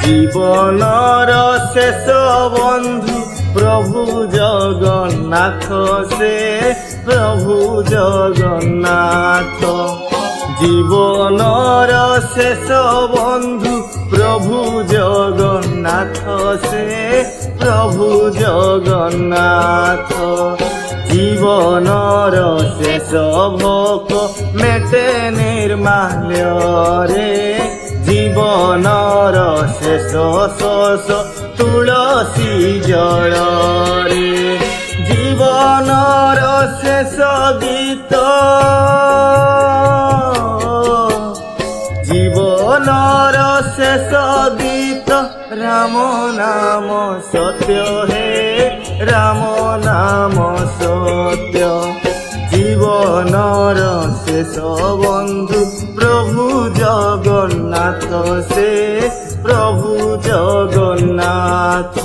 জীবনর শেষ বন্ধু প্রভু জগন্নাথ, সে প্রভু জগন্নাথ। জীবনর শেষ বন্ধু প্রভু জগন্নাথ, সে প্রভু জগন্নাথ। জীবনর শেষ ভোক মেটে নির্মাল্যরে, জীবনর শেষ শোষ তুলসী জଳରେ। জীবনর শেষ গীত, জীবনর শেষ গীত রাম নাম সত্য, হে রাম নাম সত্য। জীবনর শেষ বন্ধু প্রভু জগন্নাথ, সে প্রভু জগন্নাথ।